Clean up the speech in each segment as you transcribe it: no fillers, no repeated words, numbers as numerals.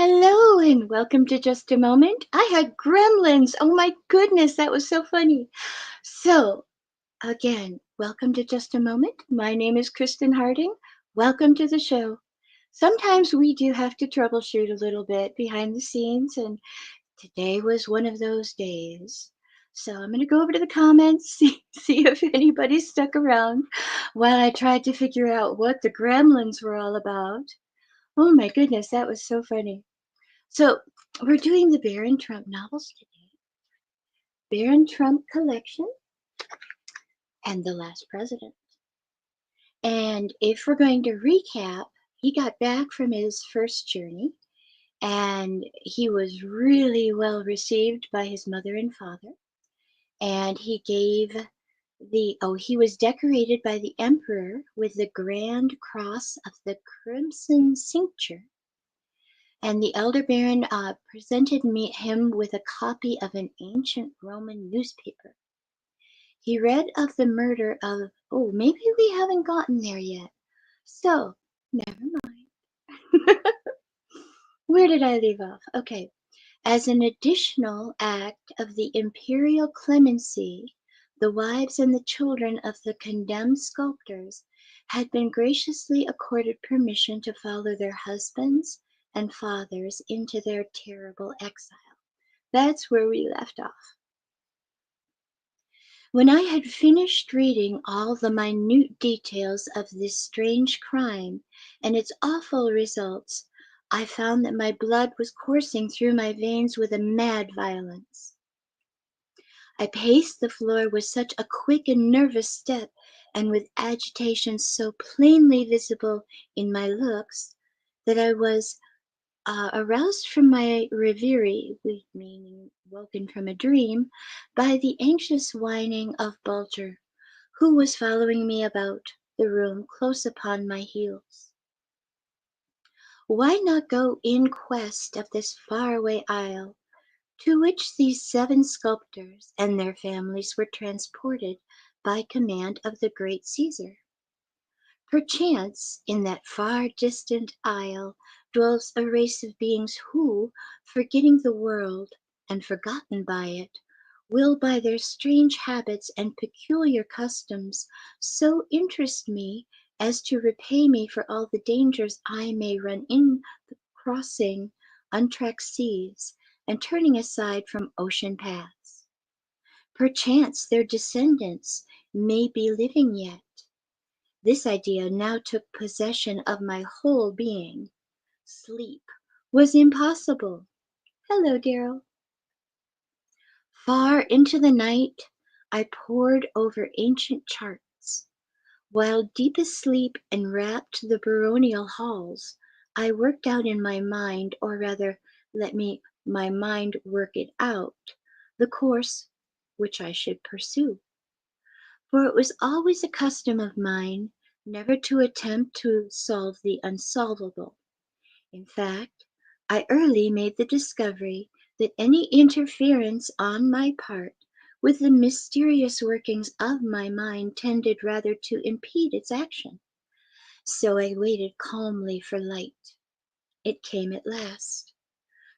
Hello and welcome to Just a Moment. I had gremlins. Oh my goodness, that was so funny. So, again, welcome to Just a Moment. My name is Kristen Harding. Welcome to the show. Sometimes we do have to troubleshoot a little bit behind the scenes, and today was one of those days. So, I'm going to go over to the comments, see if anybody stuck around while I tried to figure out what the gremlins were all about. Oh my goodness, that was so funny. So we're doing the Barron Trump novels today. Barron Trump collection and The Last President. And if we're going to recap, he got back from his first journey and he was really well received by his mother and father. And he was decorated by the emperor with the Grand Cross of the Crimson Cincture. And the elder baron presented him with a copy of an ancient Roman newspaper. He read of the murder of, oh, maybe we haven't gotten there yet. So, never mind. Where did I leave off? Okay. As an additional act of the imperial clemency, the wives and the children of the condemned sculptors had been graciously accorded permission to follow their husbands and fathers into their terrible exile. That's where we left off. When I had finished reading all the minute details of this strange crime and its awful results, I found that my blood was coursing through my veins with a mad violence. I paced the floor with such a quick and nervous step, and with agitation so plainly visible in my looks, that I was aroused from my reverie, meaning woken from a dream, by the anxious whining of Bulger, who was following me about the room close upon my heels. Why not go in quest of this faraway isle, to which these 7 sculptors and their families were transported by command of the great Caesar? Perchance in that far distant isle dwells a race of beings who, forgetting the world and forgotten by it, will by their strange habits and peculiar customs so interest me as to repay me for all the dangers I may run in the crossing untracked seas and turning aside from ocean paths. Perchance their descendants may be living yet. This idea now took possession of my whole being. Sleep was impossible. Hello, Daryl. Far into the night, I pored over ancient charts. While deepest sleep enwrapped the baronial halls, I worked out in my mind, or rather, my mind work it out, the course which I should pursue. For it was always a custom of mine never to attempt to solve the unsolvable. In fact, I early made the discovery that any interference on my part with the mysterious workings of my mind tended rather to impede its action. So I waited calmly for light. It came at last.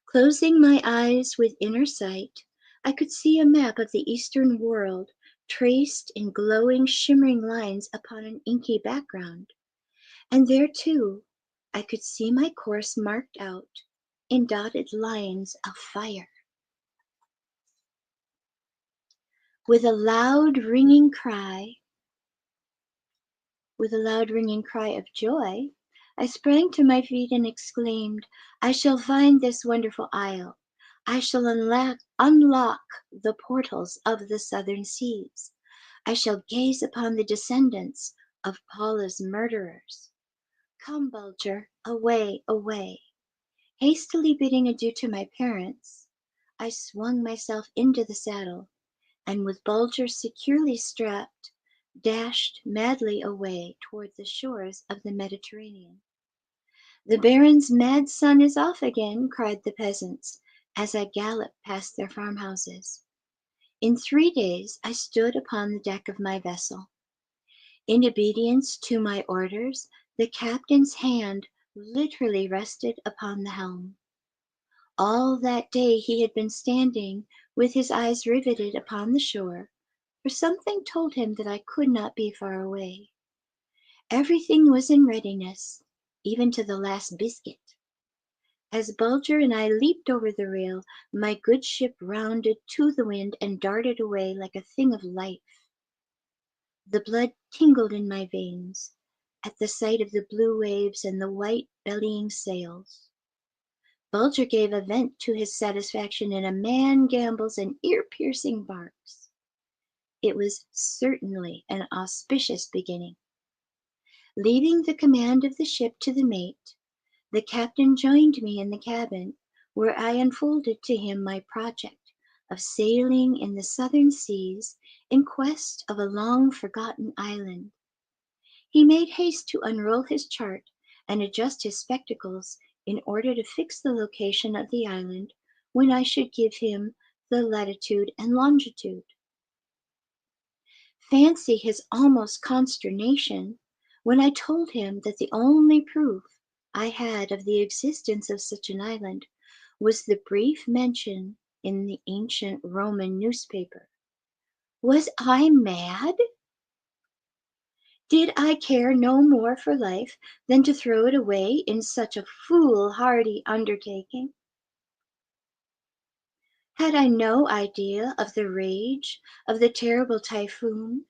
Closing my eyes with inner sight, I could see a map of the Eastern world traced in glowing, shimmering lines upon an inky background. And there, too, I could see my course marked out in dotted lines of fire. With a loud ringing cry, with a loud ringing cry of joy, I sprang to my feet and exclaimed, I shall find this wonderful isle. I shall unlock the portals of the southern seas. I shall gaze upon the descendants of Paula's murderers. Come, Bulger, away, away. Hastily bidding adieu to my parents, I swung myself into the saddle, and with Bulger securely strapped, dashed madly away toward the shores of the Mediterranean. The Baron's mad son is off again, cried the peasants, as I galloped past their farmhouses. In 3 days I stood upon the deck of my vessel. In obedience to my orders, the captain's hand literally rested upon the helm. All that day he had been standing with his eyes riveted upon the shore, for something told him that I could not be far away. Everything was in readiness, even to the last biscuit. As Bulger and I leaped over the rail, my good ship rounded to the wind and darted away like a thing of life. The blood tingled in my veins at the sight of the blue waves and the white bellying sails. Bulger gave a vent to his satisfaction in a man gambols and ear-piercing barks. It was certainly an auspicious beginning. Leaving the command of the ship to the mate, the captain joined me in the cabin, where I unfolded to him my project of sailing in the southern seas in quest of a long-forgotten island. He made haste to unroll his chart and adjust his spectacles in order to fix the location of the island when I should give him the latitude and longitude. Fancy his almost consternation when I told him that the only proof I had of the existence of such an island was the brief mention in the ancient Roman newspaper. Was I mad? Did I care no more for life than to throw it away in such a foolhardy undertaking? Had I no idea of the rage of the terrible typhoon,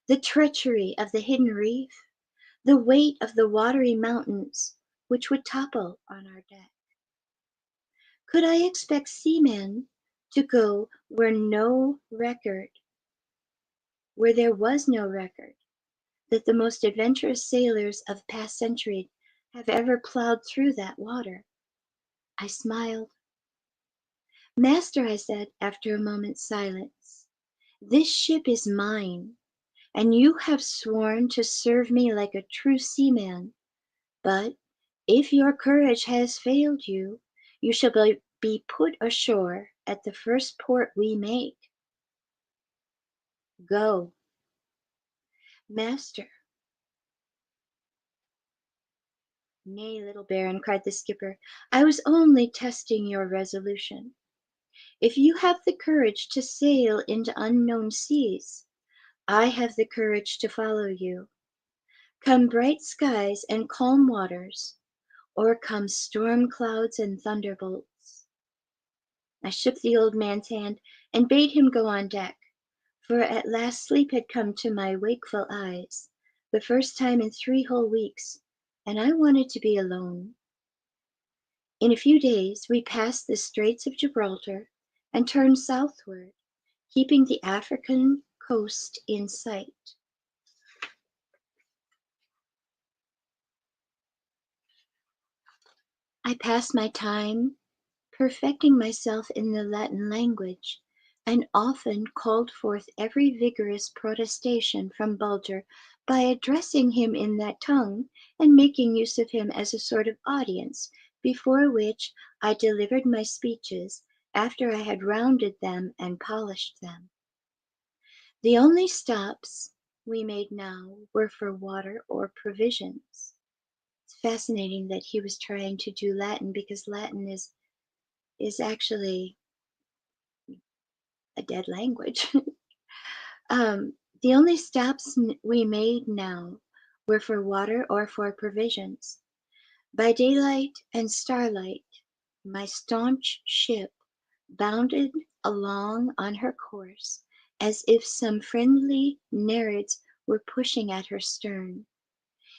the treachery of the hidden reef, the weight of the watery mountains which would topple on our deck? Could I expect seamen to go where there was no record, that the most adventurous sailors of past centuries have ever plowed through that water? I smiled. Master, I said after a moment's silence, this ship is mine, and you have sworn to serve me like a true seaman. But if your courage has failed you, you shall be put ashore at the first port we make. Go. Master. Nay, little baron, cried the skipper, I was only testing your resolution. If you have the courage to sail into unknown seas, I have the courage to follow you. Come bright skies and calm waters, or come storm clouds and thunderbolts. I shook the old man's hand and bade him go on deck, for at last sleep had come to my wakeful eyes, the first time in 3 whole weeks, and I wanted to be alone. In a few days we passed the Straits of Gibraltar and turned southward, keeping the African coast in sight. I passed my time perfecting myself in the Latin language, and often called forth every vigorous protestation from Bulger by addressing him in that tongue and making use of him as a sort of audience before which I delivered my speeches after I had rounded them and polished them. The only stops we made now were for water or provisions. It's fascinating that he was trying to do Latin because Latin is actually a dead language. The only stops we made now were for water or for provisions. By daylight and starlight, my staunch ship bounded along on her course as if some friendly Nereids were pushing at her stern.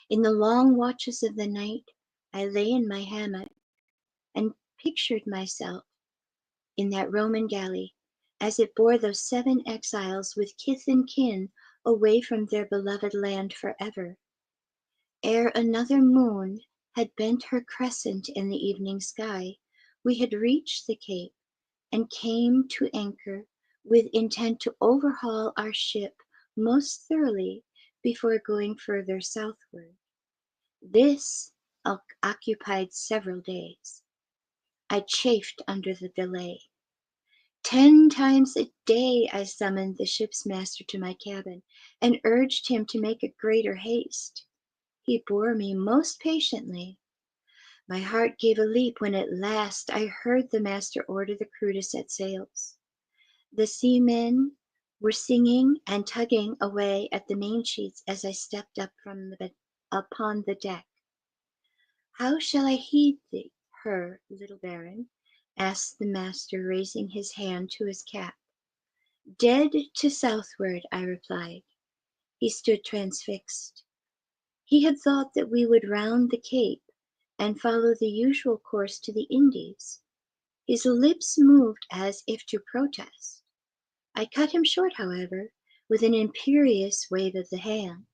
In the long watches of the night, I lay in my hammock and pictured myself in that Roman galley as it bore those 7 exiles with kith and kin away from their beloved land forever. Ere another moon had bent her crescent in the evening sky, we had reached the Cape and came to anchor with intent to overhaul our ship most thoroughly before going further southward. This occupied several days. I chafed under the delay. 10 times a day I summoned the ship's master to my cabin and urged him to make a greater haste. He bore me most patiently, My heart gave a leap when at last I heard the master order the crew to set sails. The seamen were singing and tugging away at the mainsheets as I stepped up upon the deck. "How shall I heed her, little baron?" asked the master, raising his hand to his cap. "Dead to southward," I replied. He stood transfixed. He had thought that we would round the Cape and follow the usual course to the Indies. His lips moved as if to protest. I cut him short, however, with an imperious wave of the hand.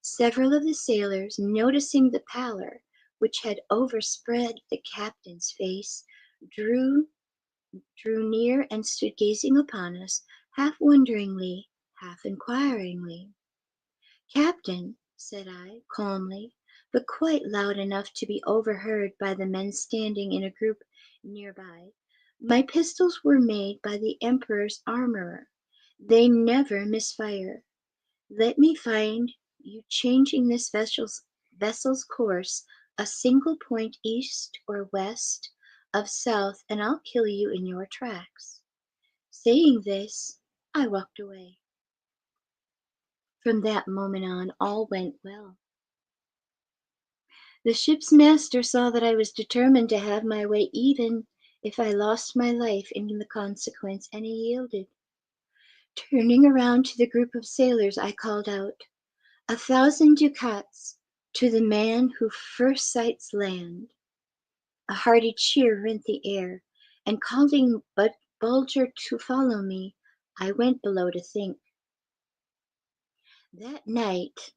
Several of the sailors, noticing the pallor which had overspread the captain's face, drew near and stood gazing upon us, half wonderingly, half inquiringly. "Captain," said I, calmly, but quite loud enough to be overheard by the men standing in a group near by, "my pistols were made by the Emperor's armorer. They never misfire. Let me find you changing this vessel's course a single point east or west of south, and I'll kill you in your tracks." Saying this, I walked away. From that moment on, all went well. The ship's master saw that I was determined to have my way even if I lost my life in the consequence, and he yielded. Turning around to the group of sailors, I called out, "1,000 ducats to the man who first sights land." A hearty cheer rent the air, and calling Bulger to follow me, I went below to think. That night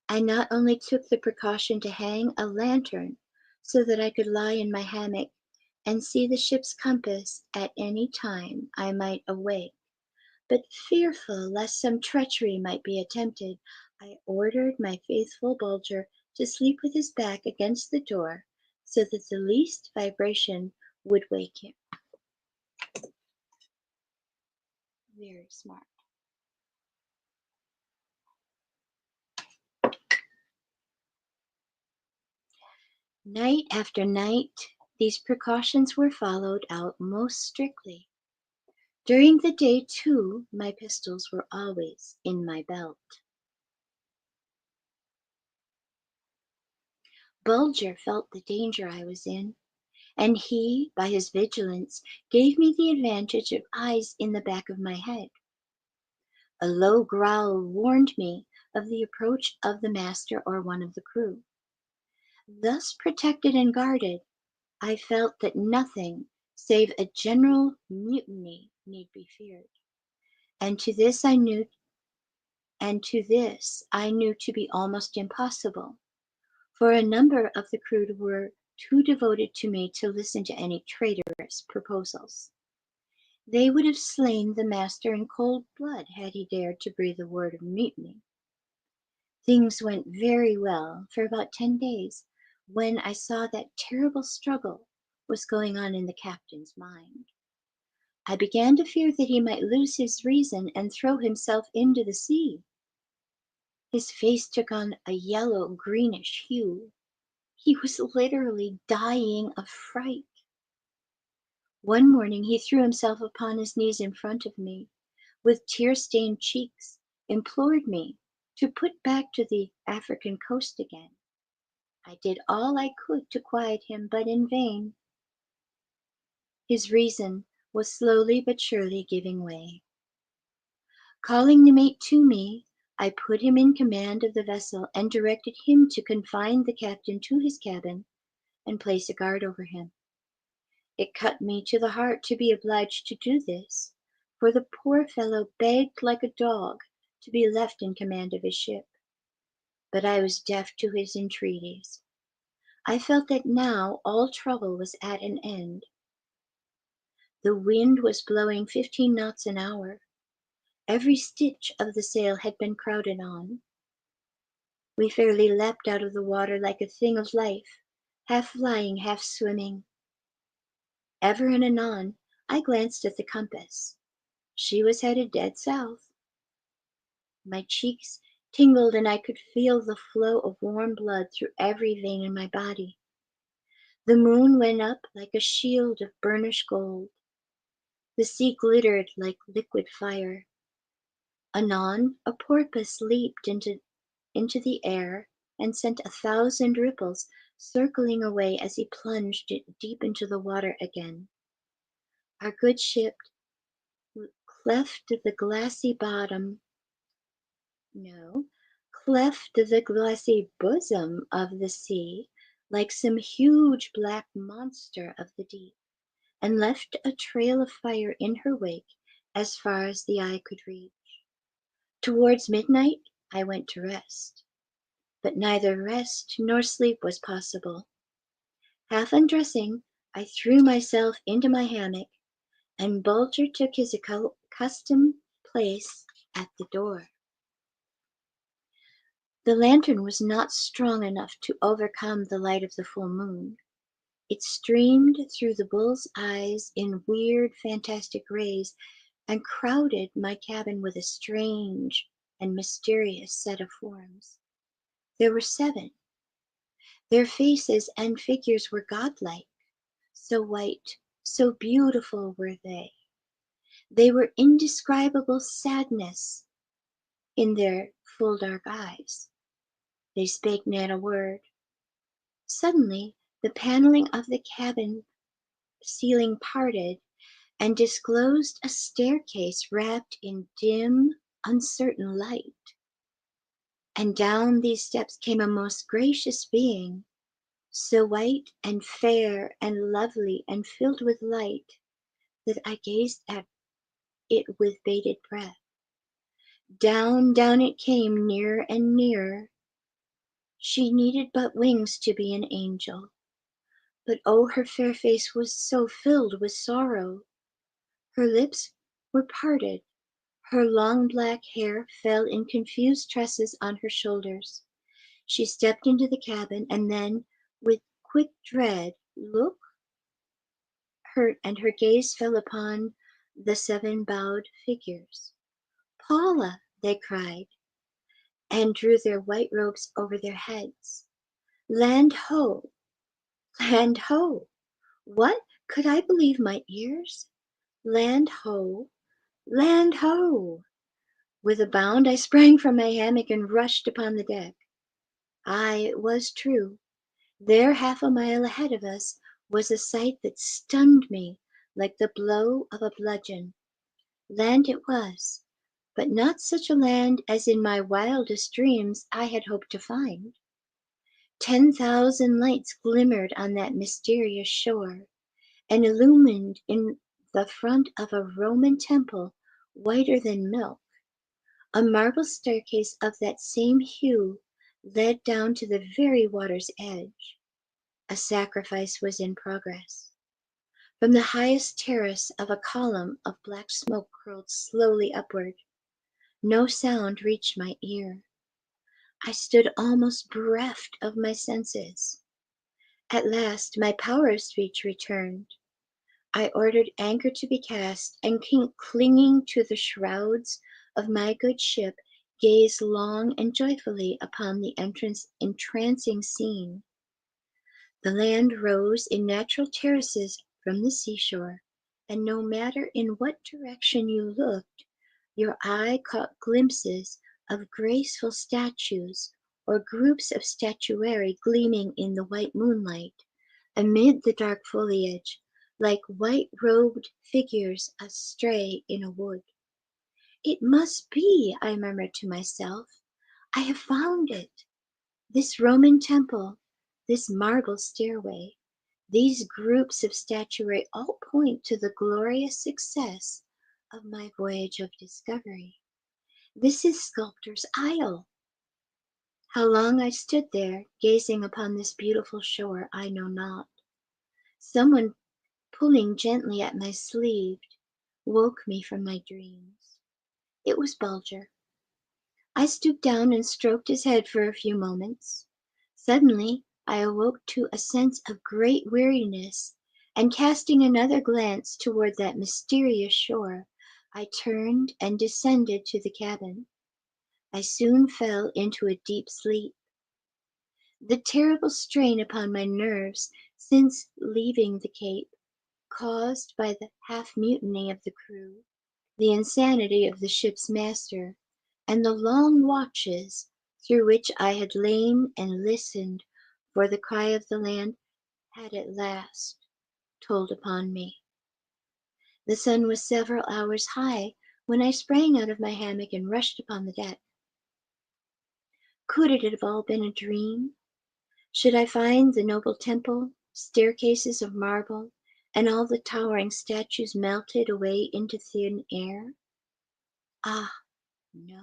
I not only took the precaution to hang a lantern so that I could lie in my hammock and see the ship's compass at any time I might awake, but fearful lest some treachery might be attempted, I ordered my faithful Bulger to sleep with his back against the door so that the least vibration would wake him. Very smart. Night after night, these precautions were followed out most strictly. During the day, too, my pistols were always in my belt. Bulger felt the danger I was in, and he, by his vigilance, gave me the advantage of eyes in the back of my head. A low growl warned me of the approach of the master or one of the crew. Thus protected and guarded, I felt that nothing save a general mutiny need be feared, and to this I knew to be almost impossible, for a number of the crew were too devoted to me to listen to any traitorous proposals. They would have slain the master in cold blood had he dared to breathe a word of mutiny. Things went very well for about 10 days, when I saw that terrible struggle was going on in the captain's mind. I began to fear that he might lose his reason and throw himself into the sea. His face took on a yellow greenish hue. He was literally dying of fright. One morning he threw himself upon his knees in front of me, with tear-stained cheeks, implored me to put back to the African coast again. I did all I could to quiet him, but in vain. His reason was slowly but surely giving way. Calling the mate to me, I put him in command of the vessel and directed him to confine the captain to his cabin and place a guard over him. It cut me to the heart to be obliged to do this, for the poor fellow begged like a dog to be left in command of his ship. But I was deaf to his entreaties. I felt that now all trouble was at an end. The wind was blowing 15 knots an hour. Every stitch of the sail had been crowded on. We fairly leapt out of the water like a thing of life, half flying, half swimming. Ever and anon, I glanced at the compass. She was headed dead south. My cheeks tingled and I could feel the flow of warm blood through every vein in my body. The moon went up like a shield of burnished gold. The sea glittered like liquid fire. Anon a porpoise leaped into the air and sent 1,000 ripples circling away as he plunged it deep into the water again. Our good ship cleft the glassy bottom, no, cleft the glassy bosom of the sea like some huge black monster of the deep, and left a trail of fire in her wake as far as the eye could reach. Towards midnight I went to rest, but neither rest nor sleep was possible. Half undressing, I threw myself into my hammock, and Bulger took his accustomed place at the door. The lantern was not strong enough to overcome the light of the full moon. It streamed through the bull's eyes in weird, fantastic rays and crowded my cabin with a strange and mysterious set of forms. There were 7. Their faces and figures were godlike. So white, so beautiful were they. They were indescribable sadness in their full dark eyes. They spake not a word. Suddenly the paneling of the cabin ceiling parted and disclosed a staircase wrapped in dim, uncertain light. And down these steps came a most gracious being, so white and fair and lovely and filled with light that I gazed at it with bated breath. Down, down it came, nearer and nearer. She needed but wings to be an angel. But oh, her fair face was so filled with sorrow. Her lips were parted. Her long black hair fell in confused tresses on her shoulders. She stepped into the cabin, and then, with quick dread, her gaze fell upon the 7 bowed figures. Paula, they cried, and drew their white robes over their heads. Land ho! Land ho! What? Could I believe my ears? Land ho! Land ho! With a bound I sprang from my hammock and rushed upon the deck. Aye, it was true. There, half a mile ahead of us, was a sight that stunned me like the blow of a bludgeon. Land it was, but not such a land as in my wildest dreams I had hoped to find. 10,000 lights glimmered on that mysterious shore, and illumined in the front of a Roman temple whiter than milk. A marble staircase of that same hue led down to the very water's edge. A sacrifice was in progress. From the highest terrace of a column of black smoke curled slowly upward. No sound reached my ear. I stood almost bereft of my senses. At last my power of speech returned. I ordered anchor to be cast, and clinging to the shrouds of my good ship, gazed long and joyfully upon the entrancing scene. The land rose in natural terraces from the seashore, and no matter in what direction you looked, your eye caught glimpses of graceful statues or groups of statuary gleaming in the white moonlight, amid the dark foliage, like white-robed figures astray in a wood. It must be, I murmured to myself. I have found it. This Roman temple, this marble stairway, these groups of statuary all point to the glorious success of my voyage of discovery. This is Sculptor's Isle. How long I stood there, gazing upon this beautiful shore, I know not. Someone pulling gently at my sleeve woke me from my dreams. It was Bulger. I stooped down and stroked his head for a few moments. Suddenly I awoke to a sense of great weariness, and casting another glance toward that mysterious shore, I turned and descended to the cabin. I soon fell into a deep sleep. The terrible strain upon my nerves Since leaving the Cape, caused by the half mutiny of the crew, the insanity of the ship's master, and the long watches through which I had lain and listened for the cry of the land, had at last told upon me. The sun was several hours high when I sprang out of my hammock and rushed upon the deck. Could it have all been a dream? Should I find the noble temple, staircases of marble, and all the towering statues melted away into thin air? Ah, no.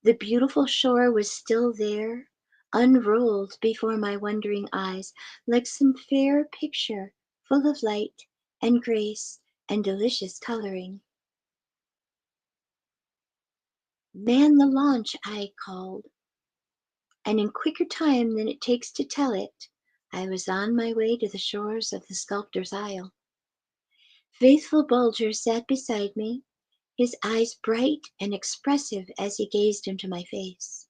The beautiful shore was still there, unrolled before my wondering eyes, like some fair picture full of light and grace and delicious coloring. "Man the launch," I called, and in quicker time than it takes to tell it, I was on my way to the shores of the Sculptor's Isle. Faithful Bulger sat beside me, his eyes bright and expressive as he gazed into my face.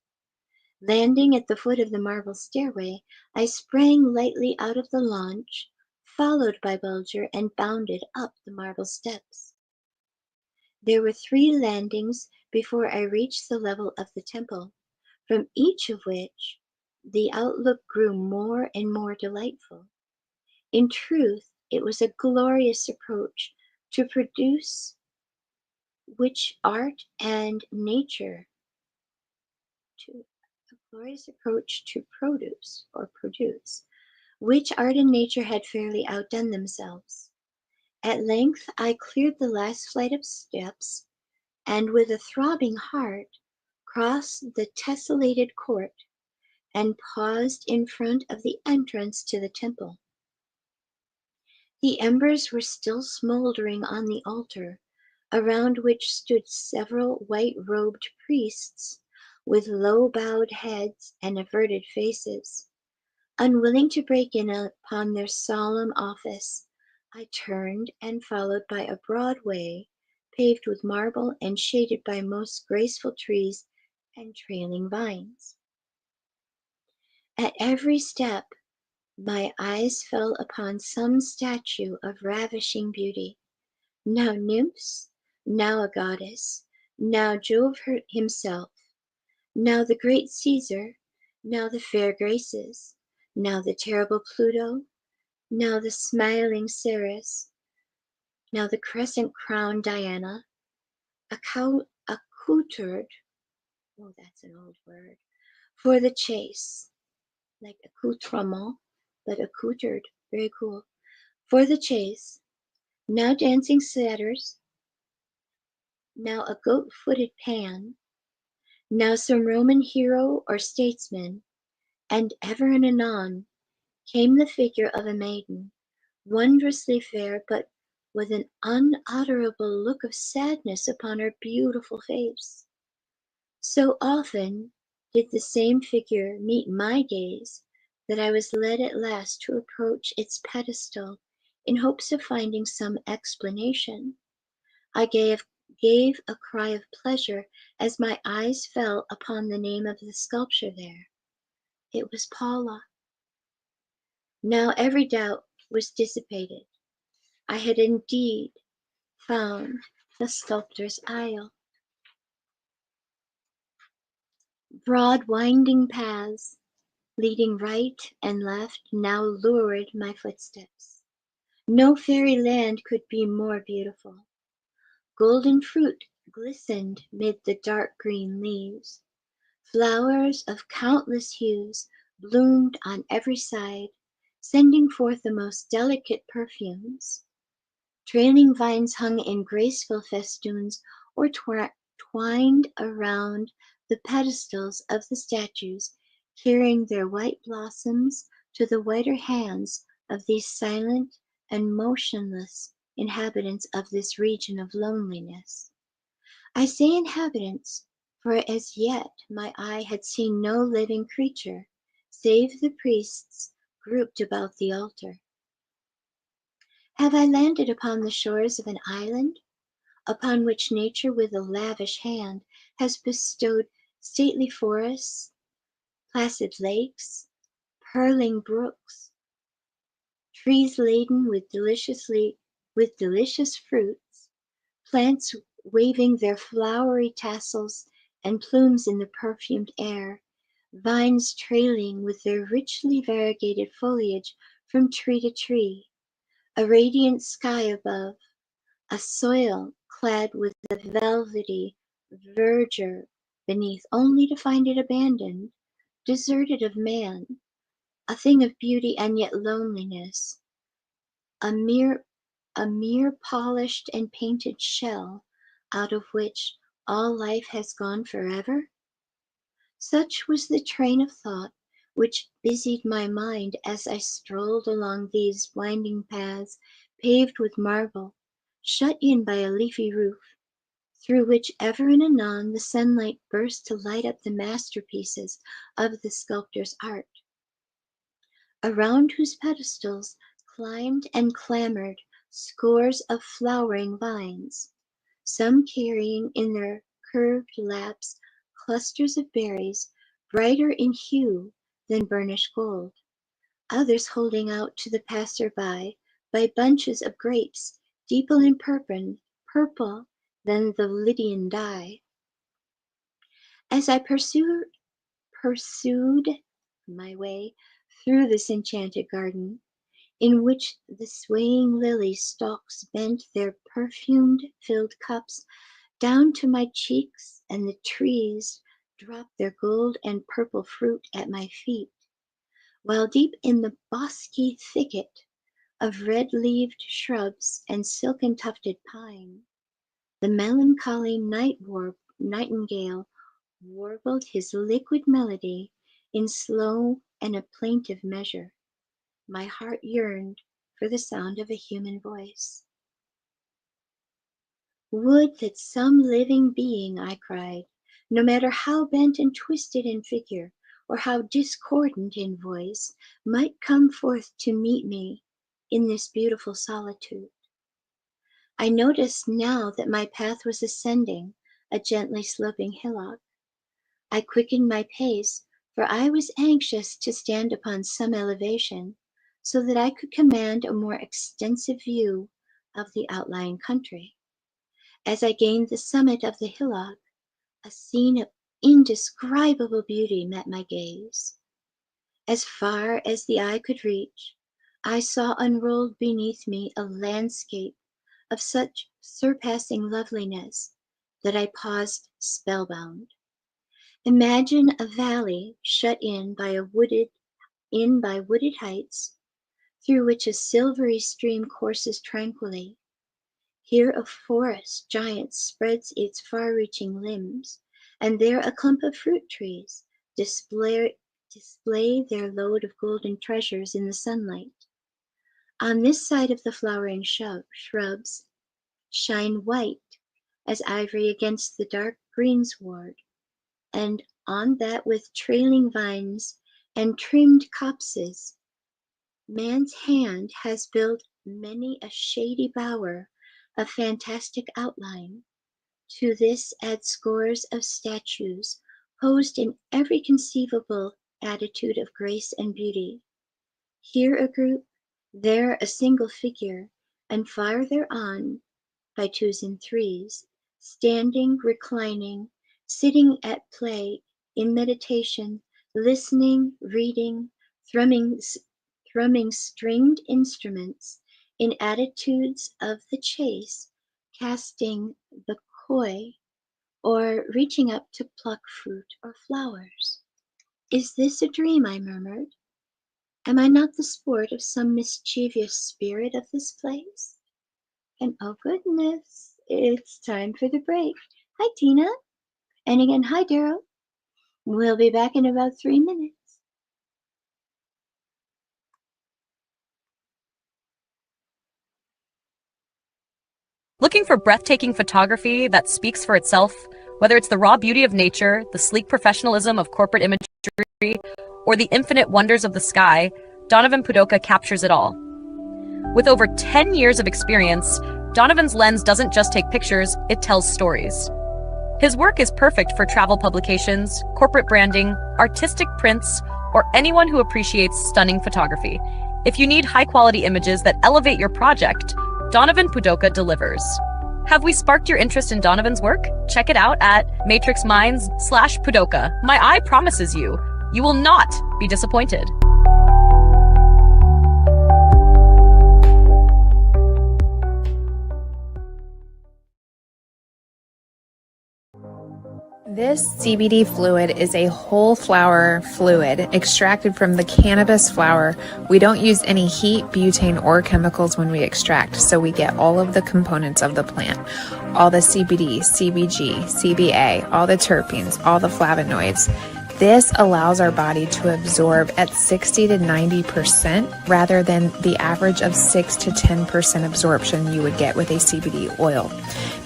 Landing at the foot of the marble stairway, I sprang lightly out of the launch, followed by Bulger, and bounded up the marble steps. There were 3 landings before I reached the level of the temple, from each of which the outlook grew more and more delightful. In truth, it was a glorious approach to produce which art and nature to a glorious approach to produce which art and nature had fairly outdone themselves. At length I cleared the last flight of steps, and with a throbbing heart crossed the tessellated court and paused in front of the entrance to the temple. The embers were still smoldering on the altar, around which stood several white-robed priests with low-bowed heads and averted faces. Unwilling to break in upon their solemn office, I turned and followed by a broad way, paved with marble and shaded by most graceful trees and trailing vines. At every step my eyes fell upon some statue of ravishing beauty, now nymphs, now a goddess, now Jove himself, now the great Caesar, now the fair Graces, now the terrible Pluto, now the smiling Ceres, now the crescent-crowned Diana, accoutred, oh, that's an old word, for the chase, like accoutrement, but accoutred, very cool, for the chase, now dancing satyrs, now a goat-footed Pan, now some Roman hero or statesman, and ever and anon came the figure of a maiden, wondrously fair, but with an unutterable look of sadness upon her beautiful face. So often did the same figure meet my gaze that I was led at last to approach its pedestal in hopes of finding some explanation. I gave a cry of pleasure as my eyes fell upon the name of the sculpture there. It was Paula. Now every doubt was dissipated. I had indeed found the Sculptor's Isle. Broad winding paths, leading right and left, now lured my footsteps. No fairy land could be more beautiful. Golden fruit glistened mid the dark green leaves. Flowers of countless hues bloomed on every side, sending forth the most delicate perfumes. Trailing vines hung in graceful festoons or twined around the pedestals of the statues, carrying their white blossoms to the whiter hands of these silent and motionless inhabitants of this region of loneliness. I say inhabitants, for as yet my eye had seen no living creature, save the priests grouped about the altar. Have I landed upon the shores of an island, upon which nature with a lavish hand has bestowed stately forests, placid lakes, purling brooks, trees laden with delicious fruits, plants waving their flowery tassels and plumes in the perfumed air, vines trailing with their richly variegated foliage from tree to tree, a radiant sky above, a soil clad with the velvety verdure beneath, only to find it abandoned, deserted of man, a thing of beauty and yet loneliness, a mere polished and painted shell out of which all life has gone forever? Such was the train of thought which busied my mind as I strolled along these winding paths paved with marble, shut in by a leafy roof, through which ever and anon the sunlight burst to light up the masterpieces of the sculptor's art, around whose pedestals climbed and clambered scores of flowering vines, some carrying in their curved laps clusters of berries brighter in hue than burnished gold, others holding out to the passer-by by bunches of grapes deeper in purple than the Lydian dye. As I pursued my way through this enchanted garden, in which the swaying lily stalks bent their perfumed-filled cups down to my cheeks, and the trees dropped their gold and purple fruit at my feet, while deep in the bosky thicket of red-leaved shrubs and silken-tufted pine, the melancholy nightingale warbled his liquid melody in slow and a plaintive measure. My heart yearned for the sound of a human voice. Would that some living being, I cried, no matter how bent and twisted in figure, or how discordant in voice, might come forth to meet me in this beautiful solitude. I noticed now that my path was ascending a gently sloping hillock. I quickened my pace, for I was anxious to stand upon some elevation, so that I could command a more extensive view of the outlying country. As I gained the summit of the hillock, a scene of indescribable beauty met my gaze. As far as the eye could reach, I saw unrolled beneath me a landscape of such surpassing loveliness that I paused spellbound. Imagine a valley shut in by wooded heights, through which a silvery stream courses tranquilly. Here a forest giant spreads its far-reaching limbs, and there a clump of fruit trees display their load of golden treasures in the sunlight. On this side of the flowering shrubs shine white as ivory against the dark greensward, and on that with trailing vines and trimmed copses, man's hand has built many a shady bower of fantastic outline. To this add scores of statues posed in every conceivable attitude of grace and beauty. Here a group, there a single figure, and farther on, by twos and threes, standing, reclining, sitting at play, in meditation, listening, reading, thrumming stringed instruments, in attitudes of the chase, casting the coy, or reaching up to pluck fruit or flowers. Is this a dream? I murmured. Am I not the sport of some mischievous spirit of this place? And oh goodness, it's time for the break. Hi, Tina. And again, hi, Daryl. We'll be back in about 3 minutes. Looking for breathtaking photography that speaks for itself, whether it's the raw beauty of nature, the sleek professionalism of corporate imagery, or the infinite wonders of the sky, Donovan Pudoka captures it all. With over 10 years of experience, Donovan's lens doesn't just take pictures, it tells stories. His work is perfect for travel publications, corporate branding, artistic prints, or anyone who appreciates stunning photography. If you need high-quality images that elevate your project, Donovan Pudoka delivers. Have we sparked your interest in Donovan's work? Check it out at matrixminds/Pudoka. My eye promises you, you will not be disappointed. This CBD fluid is a whole flower fluid extracted from the cannabis flower. We don't use any heat, butane, or chemicals when we extract, so we get all of the components of the plant. All the CBD, CBG, CBA, all the terpenes, all the flavonoids. This allows our body to absorb at 60 to 90% rather than the average of 6 to 10% absorption you would get with a CBD oil.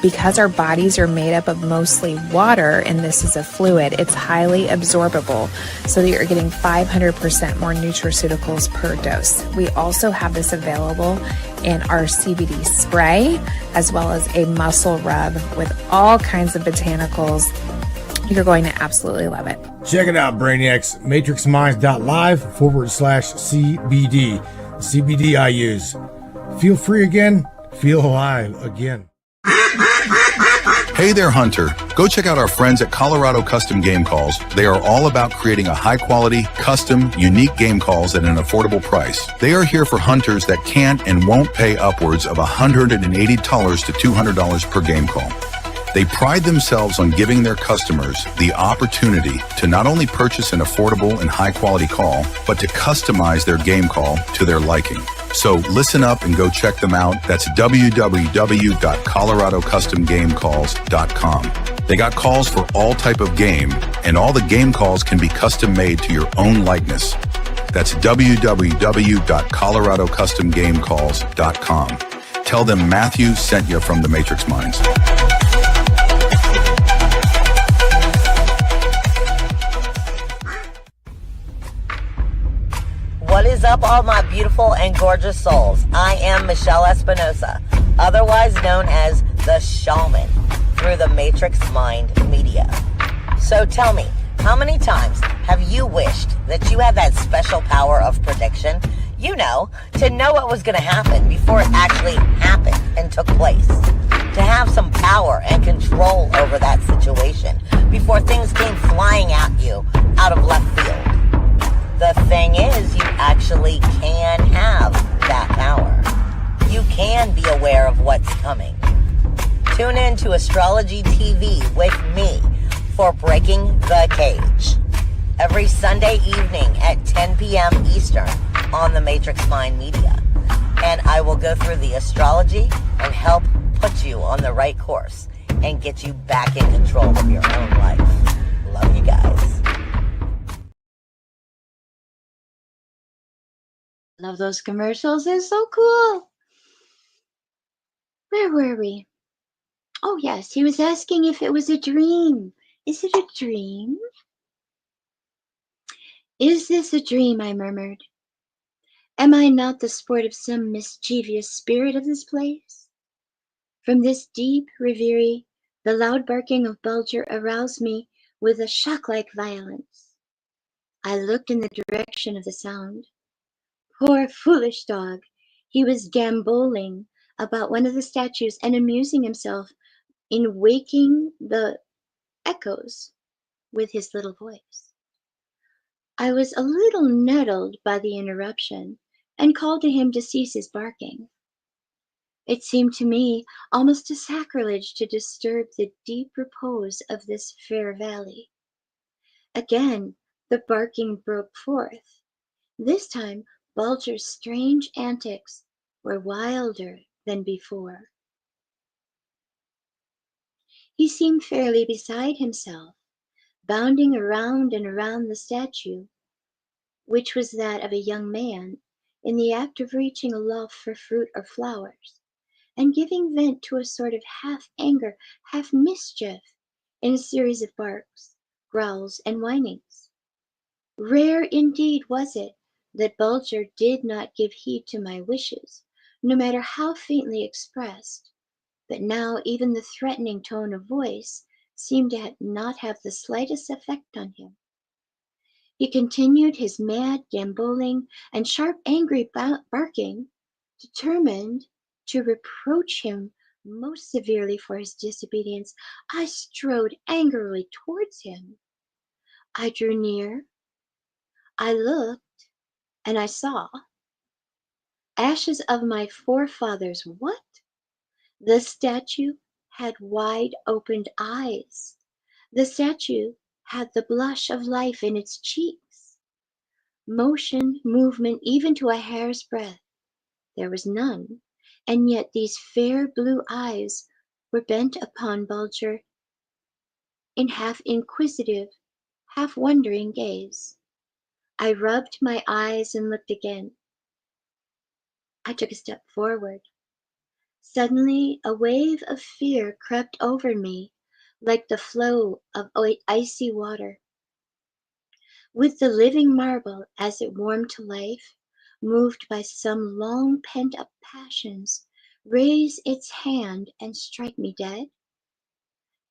Because our bodies are made up of mostly water and this is a fluid, it's highly absorbable so that you're getting 500% more nutraceuticals per dose. We also have this available in our CBD spray as well as a muscle rub with all kinds of botanicals. You're going to absolutely love it. Check it out, Brainiacs. matrixminds.live/CBD. CBD I use. Feel free again. Feel alive again. Hey there, Hunter. Go check out our friends at Colorado Custom Game Calls. They are all about creating a high-quality, custom, unique game calls at an affordable price. They are here for hunters that can't and won't pay upwards of $180 to $200 per game call. They pride themselves on giving their customers the opportunity to not only purchase an affordable and high-quality call, but to customize their game call to their liking. So listen up and go check them out. That's www.coloradocustomgamecalls.com. They got calls for all type of game, and all the game calls can be custom made to your own likeness. That's www.coloradocustomgamecalls.com. Tell them Matthew sent you from the Matrix Minds. What is up, all my beautiful and gorgeous souls? I am Michelle Espinosa, otherwise known as the Shaman, through the Matrix Mind Media. So tell me, how many times have you wished that you had that special power of prediction? You know, to know what was going to happen before it actually happened and took place. To have some power and control over that situation before things came flying at you out of left field. The thing is, you actually can have that power. You can be aware of what's coming. Tune in to Astrology TV with me for Breaking the Cage every Sunday evening at 10 p.m. Eastern on the Matrix Mind Media. And I will go through the astrology and help put you on the right course and get you back in control of your own life. Love you guys. Love those commercials. They're so cool. Where were we? Oh, yes. He was asking if it was a dream. Is it a dream? Is this a dream? I murmured. Am I not the sport of some mischievous spirit of this place? From this deep reverie, the loud barking of Bulger aroused me with a shock-like violence. I looked in the direction of the sound. Poor foolish dog. He was gamboling about one of the statues and amusing himself in waking the echoes with his little voice. I was a little nettled by the interruption and called to him to cease his barking. It seemed to me almost a sacrilege to disturb the deep repose of this fair valley. Again, the barking broke forth. This time, Bulger's strange antics were wilder than before. He seemed fairly beside himself, bounding around and around the statue, which was that of a young man in the act of reaching aloft for fruit or flowers, and giving vent to a sort of half-anger, half-mischief in a series of barks, growls, and whinings. Rare indeed was it that Bulger did not give heed to my wishes, no matter how faintly expressed, but now even the threatening tone of voice seemed to not have the slightest effect on him. He continued his mad gambolling and sharp angry barking, determined to reproach him most severely for his disobedience. I strode angrily towards him. I drew near, I looked, and I saw ashes of my forefathers. What? The statue had wide opened eyes. The statue had the blush of life in its cheeks. Motion, movement, even to a hair's breadth, there was none, and yet these fair blue eyes were bent upon Bulger in half inquisitive, half wondering gaze. I rubbed my eyes and looked again. I took a step forward. Suddenly a wave of fear crept over me like the flow of icy water. With the living marble, as it warmed to life, moved by some long pent-up passions, raise its hand and strike me dead?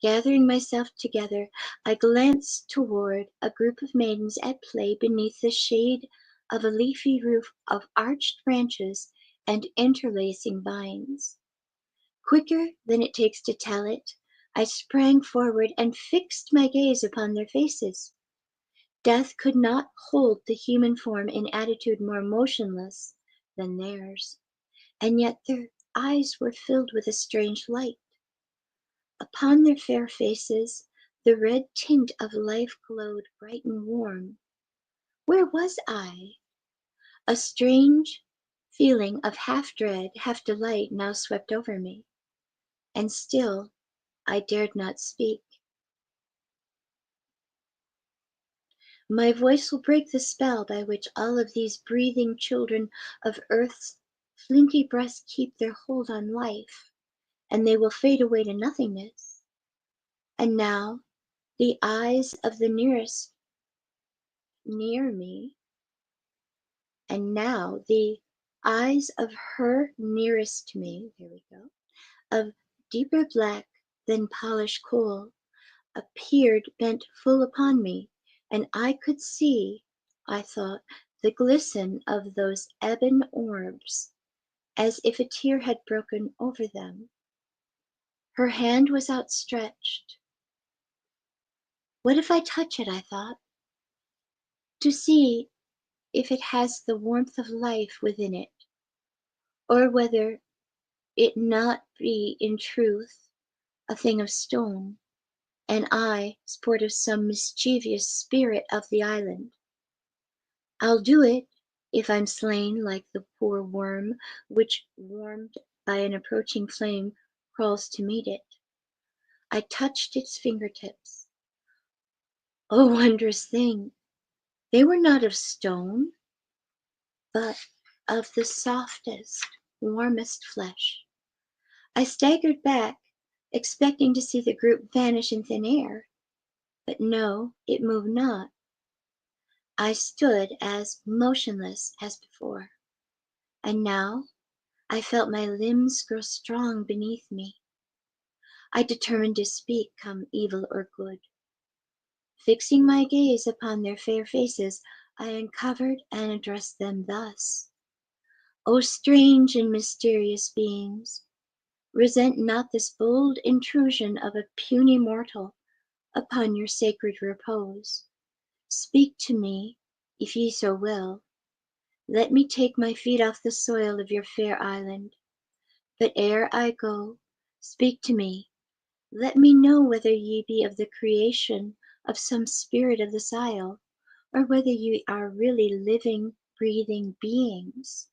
Gathering myself together, I glanced toward a group of maidens at play beneath the shade of a leafy roof of arched branches and interlacing vines. Quicker than it takes to tell it, I sprang forward and fixed my gaze upon their faces. Death could not hold the human form in attitude more motionless than theirs, and yet their eyes were filled with a strange light. Upon their fair faces, the red tint of life glowed bright and warm. Where was I? A strange feeling of half dread, half delight now swept over me, and still I dared not speak. My voice will break the spell by which all of these breathing children of earth's flinty breast keep their hold on life, and they will fade away to nothingness. And now the eyes of the nearest near me, and now the eyes of her nearest to me, there we go, of deeper black than polished coal, appeared bent full upon me, and I could see, I thought, the glisten of those ebon orbs, as if a tear had broken over them. Her hand was outstretched. What if I touch it, I thought, to see if it has the warmth of life within it, or whether it not be in truth a thing of stone, and I sport of some mischievous spirit of the island. I'll do it, if I'm slain like the poor worm which, warmed by an approaching flame, crawls to meet it. I touched its fingertips. Oh, wondrous thing! They were not of stone, but of the softest, warmest flesh. I staggered back, expecting to see the group vanish in thin air, but no, it moved not. I stood as motionless as before, and now I felt my limbs grow strong beneath me. I determined to speak, come evil or good. Fixing my gaze upon their fair faces, I uncovered and addressed them thus: O strange and mysterious beings, resent not this bold intrusion of a puny mortal upon your sacred repose. Speak to me, if ye so will. Let me take my feet off the soil of your fair island. But ere I go, speak to me. Let me know whether ye be of the creation of some spirit of this isle, or whether ye are really living, breathing beings.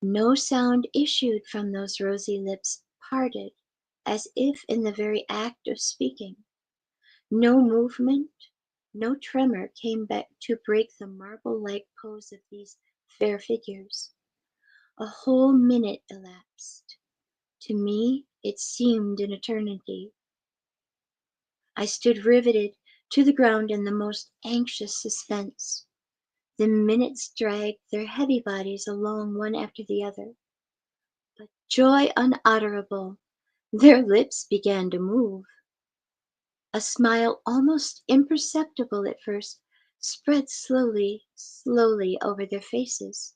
No sound issued from those rosy lips, parted as if in the very act of speaking. No movement, no tremor came back to break the marble-like pose of these fair figures. A whole minute elapsed. To me it seemed an eternity. I stood riveted to the ground in the most anxious suspense. The minutes dragged their heavy bodies along one after the other. But joy unutterable! Their lips began to move. A smile almost imperceptible at first spread slowly, slowly over their faces.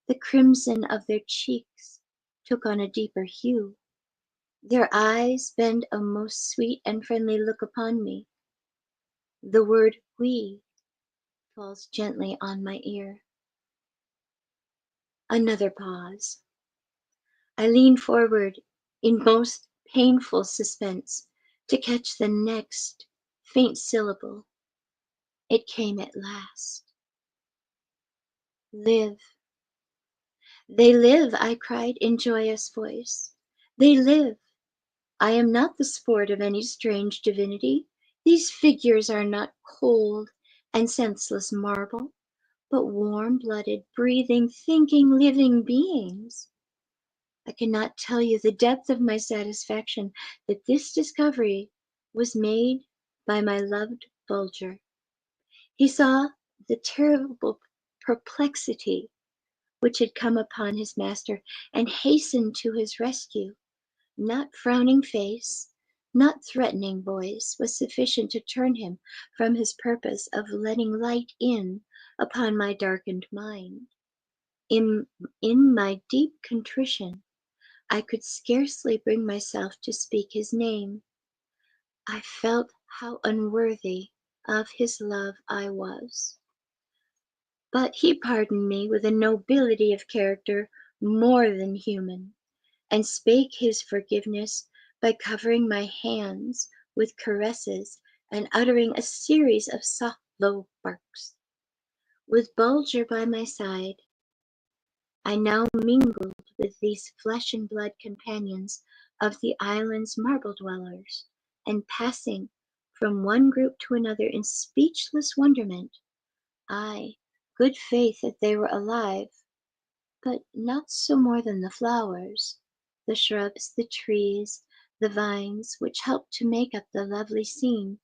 The crimson of their cheeks took on a deeper hue. Their eyes bend a most sweet and friendly look upon me. The word we falls gently on my ear. Another pause. I lean forward in most painful suspense to catch the next faint syllable. It came at last. Live. They live, I cried in joyous voice. They live. I am not the sport of any strange divinity. These figures are not cold and senseless marble, but warm-blooded, breathing, thinking, living beings. I cannot tell you the depth of my satisfaction that this discovery was made by my loved Bulger. He saw the terrible perplexity which had come upon his master and hastened to his rescue. Not frowning face, not threatening voice was sufficient to turn him from his purpose of letting light in upon my darkened mind. In my deep contrition, I could scarcely bring myself to speak his name. I felt how unworthy of his love I was. But he pardoned me with a nobility of character more than human, and spake his forgiveness by covering my hands with caresses and uttering a series of soft low barks. With Bulger by my side, I now mingled with these flesh and blood companions of the island's marble dwellers, and passing from one group to another in speechless wonderment, I, good faith that they were alive, but not so more than the flowers, the shrubs, the trees, the vines, which helped to make up the lovely scene,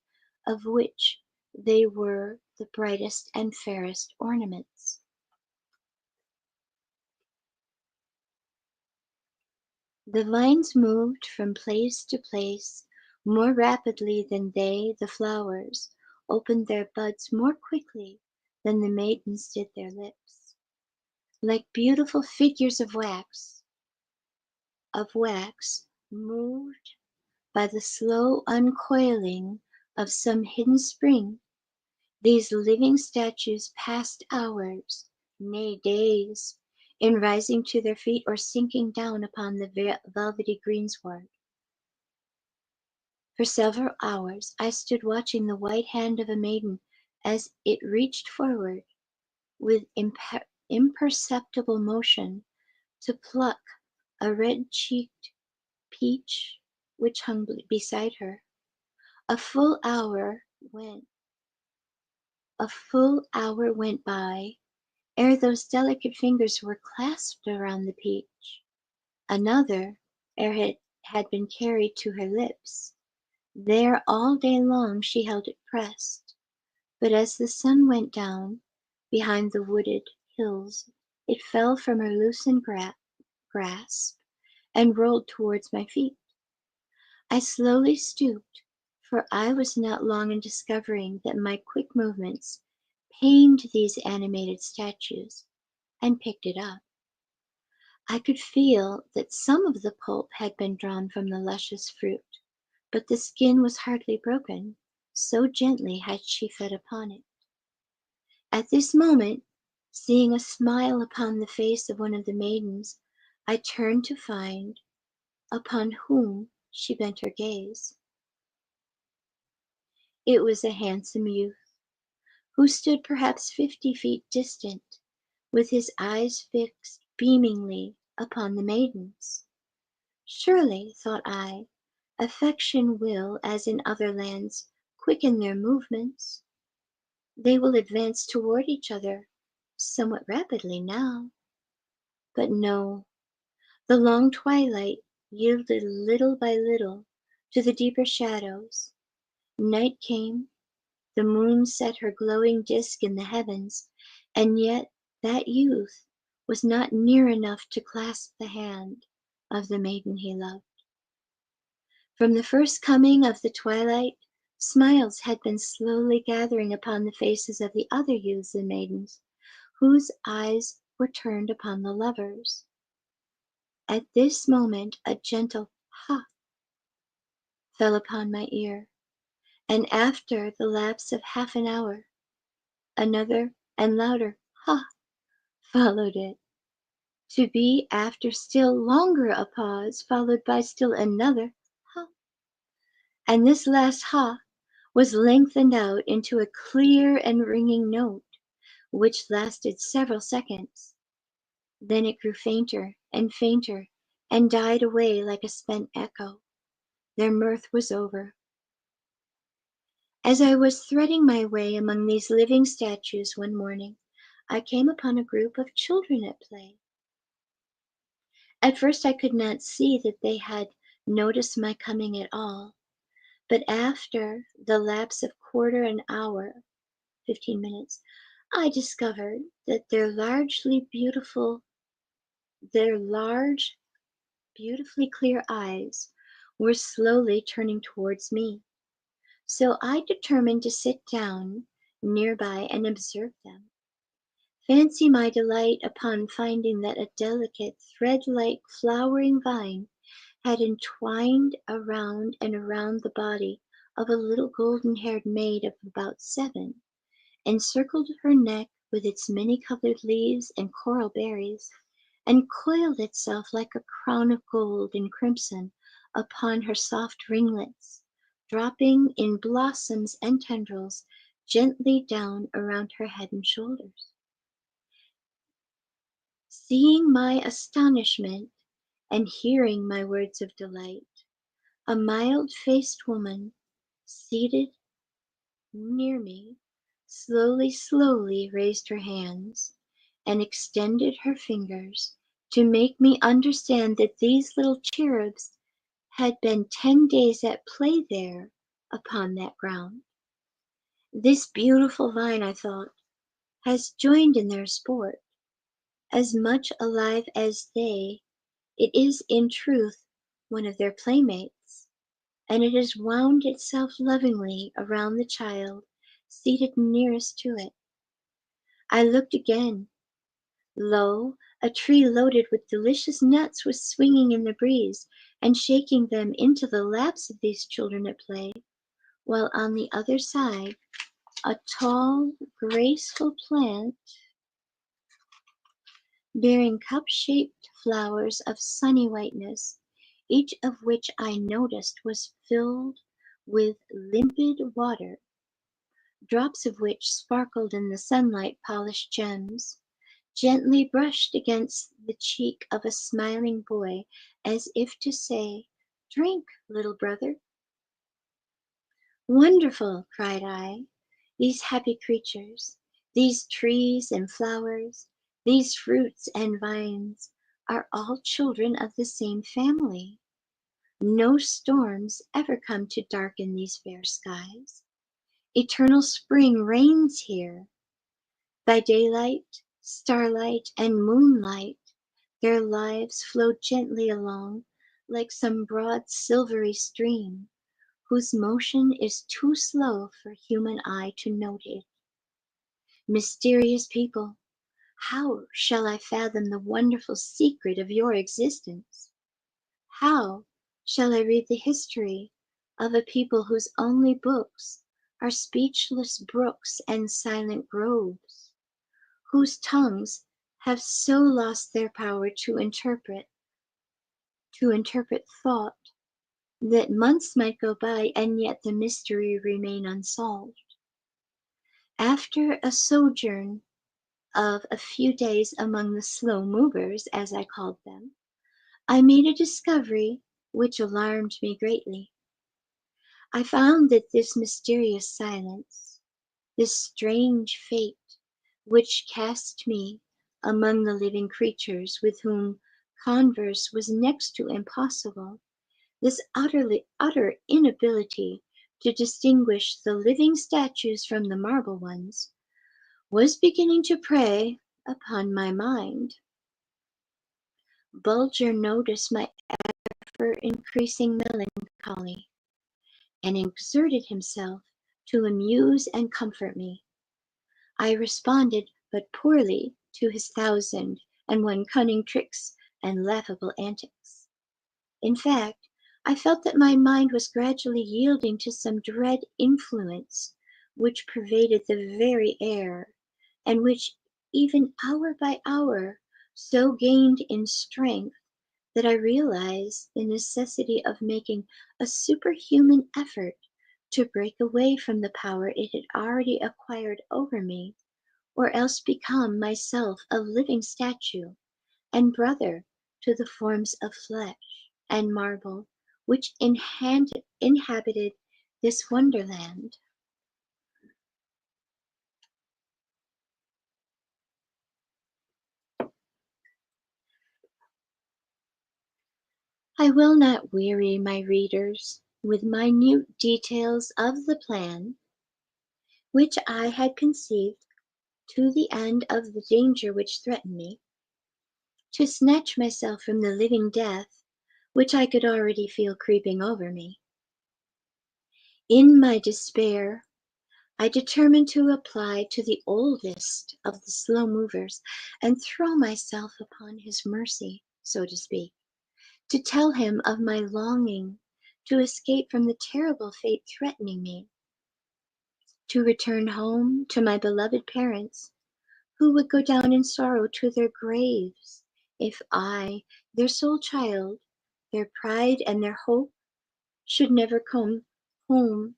of which they were the brightest and fairest ornaments. The vines moved from place to place more rapidly than they, the flowers, opened their buds more quickly than the maidens did their lips. Like beautiful figures of wax, moved by the slow uncoiling of some hidden spring, these living statues passed hours, nay days, in rising to their feet or sinking down upon the velvety greensward. For several hours I stood watching the white hand of a maiden as it reached forward with imperceptible motion to pluck a red-cheeked peach which hung beside her. A full hour went by ere those delicate fingers were clasped around the peach. Another ere it had been carried to her lips. There all day long she held it pressed, but as the sun went down behind the wooded hills, it fell from her loosened grasp and rolled towards my feet. I slowly stooped, for I was not long in discovering that my quick movements pained these animated statues, and picked it up. I could feel that some of the pulp had been drawn from the luscious fruit, but the skin was hardly broken, so gently had she fed upon it. At this moment, seeing a smile upon the face of one of the maidens, I turned to find upon whom she bent her gaze. It was a handsome youth, who stood perhaps 50 feet distant, with his eyes fixed beamingly upon the maidens. Surely, thought I, affection will, as in other lands, quicken their movements. They will advance toward each other somewhat rapidly now. But no, the long twilight yielded little by little to the deeper shadows. Night came, the moon set her glowing disk in the heavens, and yet that youth was not near enough to clasp the hand of the maiden he loved. From the first coming of the twilight Smiles had been slowly gathering upon the faces of the other youths and maidens, whose eyes were turned upon the lovers. At this moment a gentle "ha" fell upon my ear, and after the lapse of half an hour, another and louder "ha" followed it, to be after still longer a pause, followed by still another "ha." And this last "ha" was lengthened out into a clear and ringing note, which lasted several seconds. Then it grew fainter and fainter, and died away like a spent echo. Their mirth was over. As I was threading my way among these living statues one morning, I came upon a group of children at play. At first I could not see that they had noticed my coming at all, but after the lapse of quarter an hour, 15 minutes, I discovered that their large, beautifully clear eyes were slowly turning towards me. So I determined to sit down nearby and observe them. Fancy my delight upon finding that a delicate thread-like flowering vine had entwined around and around the body of a little golden-haired maid of about 7, encircled her neck with its many-colored leaves and coral berries, and coiled itself like a crown of gold and crimson upon her soft ringlets, dropping in blossoms and tendrils gently down around her head and shoulders. Seeing my astonishment and hearing my words of delight, a mild-faced woman seated near me slowly raised her hands and extended her fingers to make me understand that these little cherubs had been 10 days at play there upon that ground. This beautiful vine, I thought, has joined in their sport. As much alive as they, it is in truth one of their playmates, and it has wound itself lovingly around the child seated nearest to it. I looked again. Lo, a tree loaded with delicious nuts was swinging in the breeze and shaking them into the laps of these children at play, while on the other side a tall, graceful plant bearing cup-shaped flowers of sunny whiteness, each of which I noticed was filled with limpid water, drops of which sparkled in the sunlight polished gems, gently brushed against the cheek of a smiling boy, as if to say, "Drink, little brother." "Wonderful!" cried I. "These happy creatures, these trees and flowers, these fruits and vines, are all children of the same family. No storms ever come to darken these fair skies. Eternal spring reigns here. By daylight, starlight, and moonlight, their lives flow gently along like some broad silvery stream, whose motion is too slow for human eye to note it. Mysterious people, how shall I fathom the wonderful secret of your existence? How shall I read the history of a people whose only books are speechless brooks and silent groves, whose tongues have so lost their power to interpret thought, that months might go by and yet the mystery remain unsolved? After a sojourn of a few days among the slow movers, as I called them, I made a discovery which alarmed me greatly. I found that this mysterious silence, this strange fate, which cast me among the living creatures with whom converse was next to impossible, this utter inability to distinguish the living statues from the marble ones, was beginning to prey upon my mind. Bulger noticed my ever increasing melancholy. and exerted himself to amuse and comfort me. I responded but poorly to his 1,001 cunning tricks and laughable antics. In fact, I felt that my mind was gradually yielding to some dread influence which pervaded the very air, and which, even hour by hour, so gained in strength that I realized the necessity of making a superhuman effort to break away from the power it had already acquired over me, or else become myself a living statue and brother to the forms of flesh and marble which inhabited this wonderland. I will not weary my readers with minute details of the plan which I had conceived to the end of the danger which threatened me, to snatch myself from the living death which I could already feel creeping over me. In my despair, I determined to apply to the oldest of the slow movers and throw myself upon his mercy, so to speak, to tell him of my longing to escape from the terrible fate threatening me, to return home to my beloved parents, who would go down in sorrow to their graves if I, their sole child, their pride and their hope, should never come home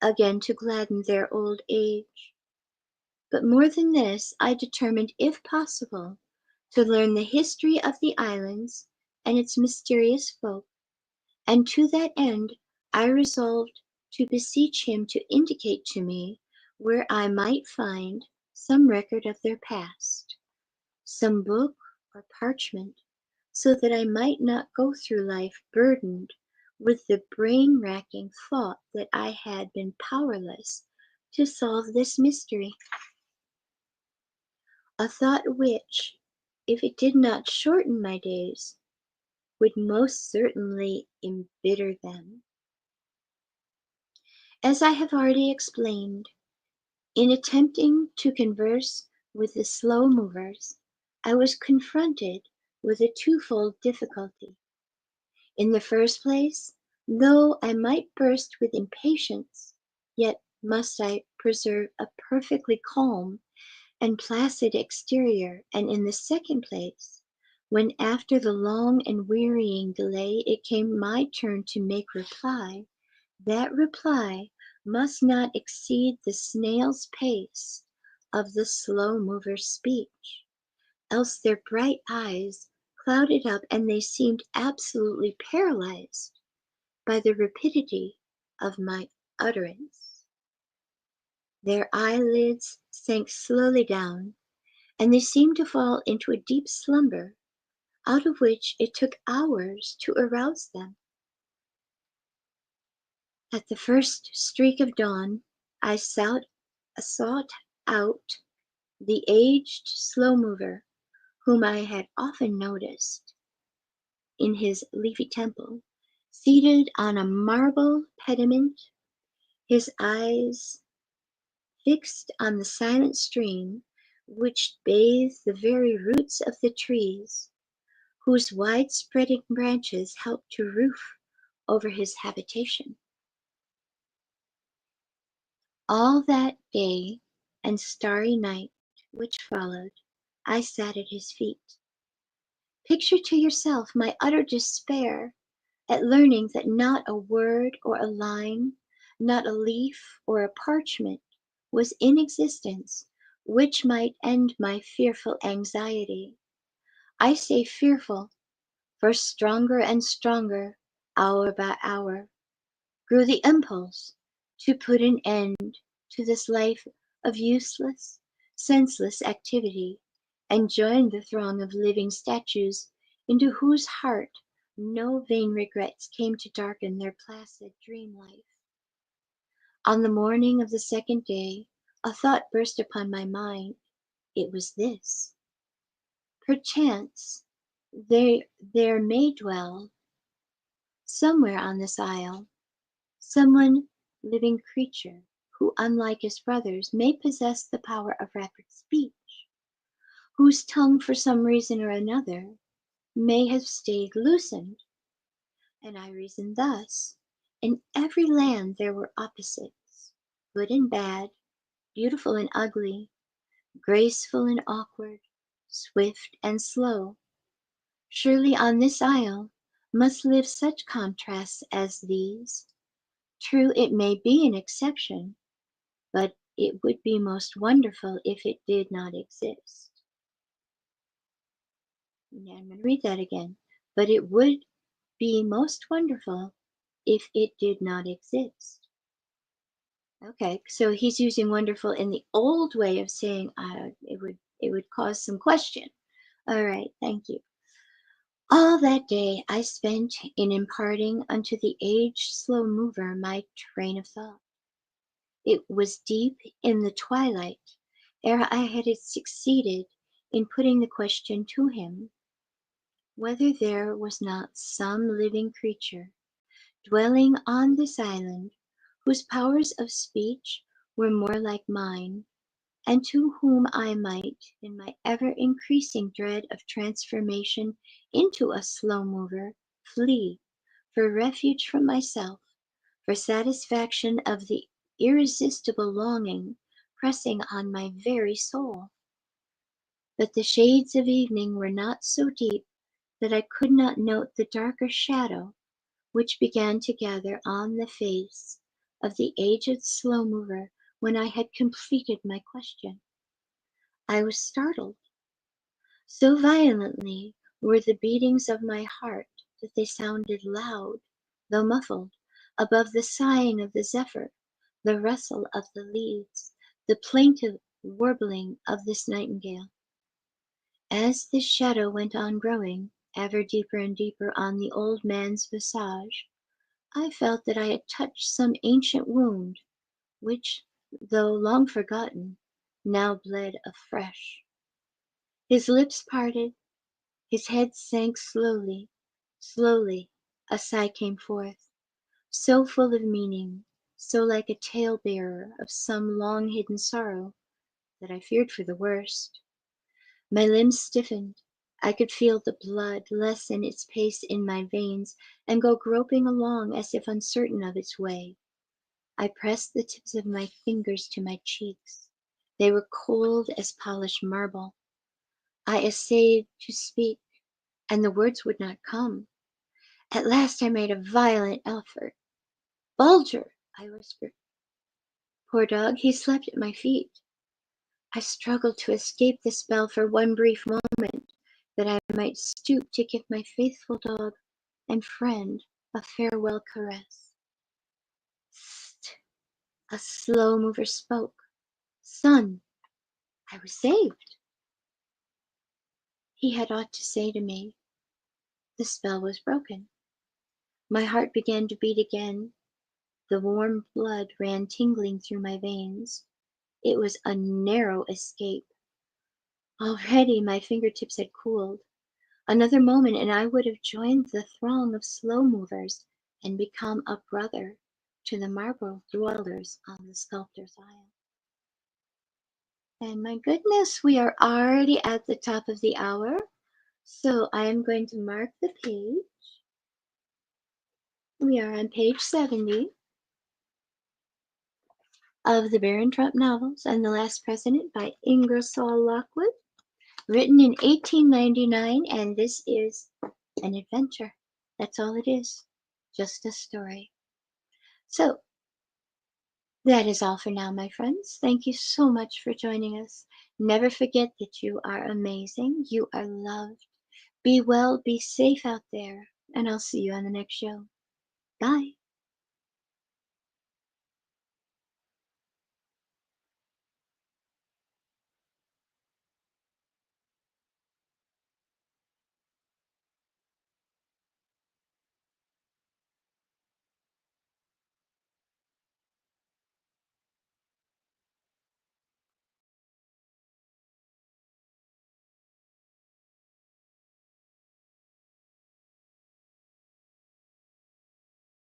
again to gladden their old age. But more than this, I determined, if possible, to learn the history of the islands and its mysterious folk, and to that end I resolved to beseech him to indicate to me where I might find some record of their past, some book or parchment, so that I might not go through life burdened with the brain-racking thought that I had been powerless to solve this mystery. A thought which, if it did not shorten my days, would most certainly embitter them. As I have already explained, in attempting to converse with the slow movers, I was confronted with a twofold difficulty. In the first place, though I might burst with impatience, yet must I preserve a perfectly calm and placid exterior, and in the second place, when after the long and wearying delay it came my turn to make reply, that reply must not exceed the snail's pace of the slow mover's speech, else their bright eyes clouded up and they seemed absolutely paralyzed by the rapidity of my utterance. Their eyelids sank slowly down, and they seemed to fall into a deep slumber, out of which it took hours to arouse them. At the first streak of dawn, I sought out the aged slow mover, whom I had often noticed in his leafy temple, seated on a marble pediment, his eyes fixed on the silent stream which bathed the very roots of the trees, whose wide-spreading branches helped to roof over his habitation. All that day and starry night which followed, I sat at his feet. Picture to yourself my utter despair at learning that not a word or a line, not a leaf or a parchment was in existence which might end my fearful anxiety. I say fearful, for stronger and stronger, hour by hour, grew the impulse to put an end to this life of useless, senseless activity, and join the throng of living statues into whose heart no vain regrets came to darken their placid dream life. On the morning of the second day, a thought burst upon my mind. It was this: perchance there may dwell, somewhere on this isle, someone living creature who, unlike his brothers, may possess the power of rapid speech, whose tongue, for some reason or another, may have stayed loosened. And I reasoned thus: in every land there were opposites, good and bad, beautiful and ugly, graceful and awkward, swift and slow. Surely on this isle must live such contrasts as these. True, it may be an exception, but it would be most wonderful if it did not exist. Yeah, I'm going to read that again. But it would be most wonderful if it did not exist. Okay, so he's using wonderful in the old way of saying it would cause some question. All right, thank you. All that day I spent in imparting unto the aged slow mover my train of thought. It was deep in the twilight ere I had succeeded in putting the question to him, whether there was not some living creature dwelling on this island whose powers of speech were more like mine, and to whom I might, in my ever increasing dread of transformation into a slow mover, flee for refuge from myself, for satisfaction of the irresistible longing pressing on my very soul. But the shades of evening were not so deep that I could not note the darker shadow which began to gather on the face of the aged slow mover when I had completed my question. I was startled. So violently were the beatings of my heart that they sounded loud, though muffled, above the sighing of the zephyr, the rustle of the leaves, the plaintive warbling of this nightingale. As this shadow went on growing, ever deeper and deeper on the old man's visage, I felt that I had touched some ancient wound, which, though long forgotten, now bled afresh. His lips parted, his head sank slowly, slowly, a sigh came forth, so full of meaning, so like a tale-bearer of some long-hidden sorrow, that I feared for the worst. My limbs stiffened. I could feel the blood lessen its pace in my veins and go groping along as if uncertain of its way. I pressed the tips of my fingers to my cheeks. They were cold as polished marble. I essayed to speak, and the words would not come. At last I made a violent effort. "Bulger," I whispered. Poor dog, he slept at my feet. I struggled to escape the spell for one brief moment, that I might stoop to give my faithful dog and friend a farewell caress. Psst! A slow mover spoke. "Son, I was saved." He had aught to say to me. The spell was broken. My heart began to beat again. The warm blood ran tingling through my veins. It was a narrow escape. Already my fingertips had cooled. Another moment and I would have joined the throng of slow movers and become a brother to the marble dwellers on the Sculptor's Isle. And my goodness, we are already at the top of the hour. So I am going to mark the page. We are on page 70 of the Baron Trump novels and The Last President by Ingersoll Lockwood, written in 1899, and this is an adventure. That's all it is, just a story. So that is all for now, my friends. Thank you so much for joining us. Never forget that you are amazing. You are loved. Be well, be safe out there, and I'll see you on the next show. Bye.